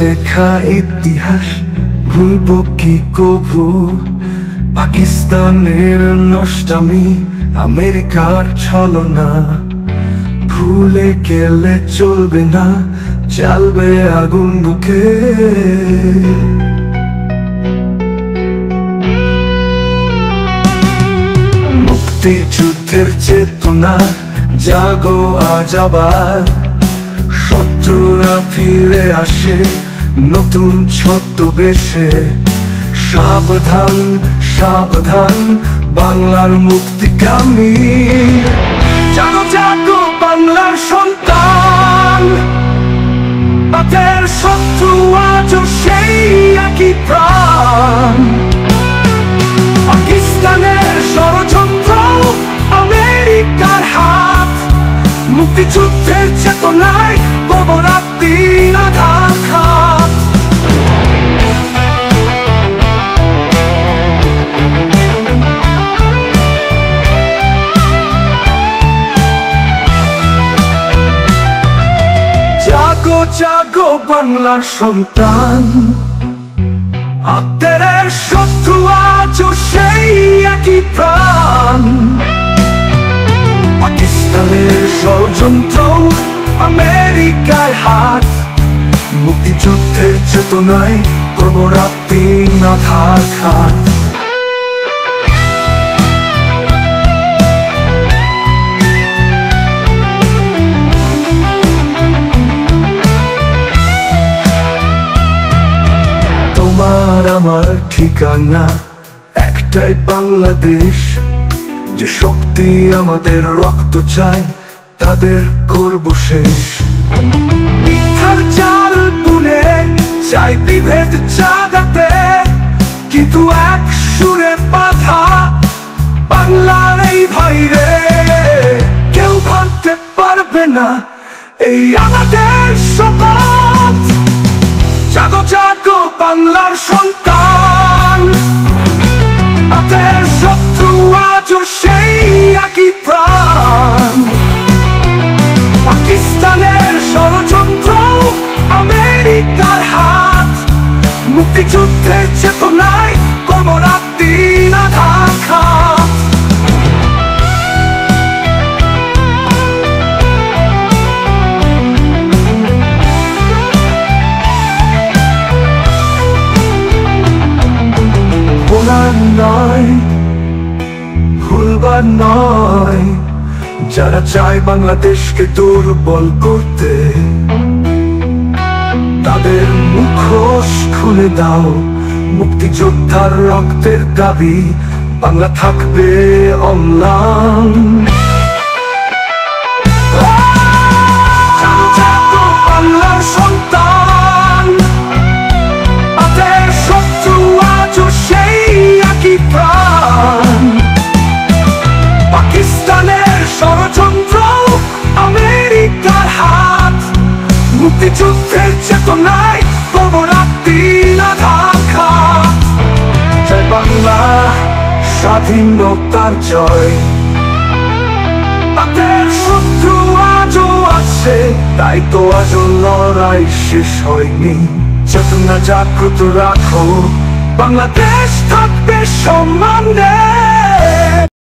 লেখা ইতিহাস ভুলব কি কভু? পাকিস্তানের নষ্টামি, আমেরিকার ছলনা, ভুলে গেলে চলবে না, জ্বালবে আগুন বুকে। মুক্তিযুদ্ধের চেতনা জাগো আজ আবার, শত্রুরা ফিরে আসে নতুন ছদ্মবেশে। সাবধান সাবধান বাংলার মুক্তিকামী, জাগো জাগো বাংলার সন্তান। তাদের শত্রু আজও সেই একই প্রাণ। পাকিস্তানের ষড়যন্ত্র, আমেরিকার হাত, মুক্তিযুদ্ধের চেতনায় কবরাত দিন আঘাত। জাগো জাগো বাংলার সন্তান, আপনাদের শত্রু আজও সেই একই প্রাণ। পাকিস্তানের ষড়যন্ত্র, আমেরিকার হাত, মুক্তিযুদ্ধের চেতনায় কবরাত দিন আঘাত। তোমার আমার ঠিকানা একটাই বাংলাদেশ। যে শক্তি আমাদের রক্ত চাই, তাদের করব শেষ। মিথ্যার জাল বুনে চাই বিভেদ জাগাতে, কিন্তু এক সুরে বাঁধা বাংলার এই ভাইরে কেউ ভাঙতে পারবে না এই আমাদের শপথ। জাগো জাগো বাংলার সন্তান, আপনাদের শত্রু আজও সেই একই প্রাণ। পাকিস্তানের ষড়যন্ত্র, আমেরিকার হাত, মুক্তিযুদ্ধের চেতনায় কবরাত দিন আঘাত। ভোলার নয়, ভুলবার নয়, যারা চায় বাংলাদেশকে দুর্বল করতে, তাদের মুখোশ খুলে দাও। মুক্তিযোদ্ধার রক্তের দাবি, বাংলা থাকবে অম্লান। বাংলার সন্তান, তাদের শত্রু আজও সেই একই প্রাণ। পাকিস্তানের ষড়যন্ত্র, আমেরিকার হাত, মুক্তিযুদ্ধের চেতনায় কবরাত দিন আঘাত। জয় বাংলা, স্বাধীনতার জয়। তাদের শত্রু আজও আছে, তাই তো আজও লড়াই শেষ হয়নি। চেতনা জাগ্রত রাখো, বাংলাদেশ থাকবে সম্মানে।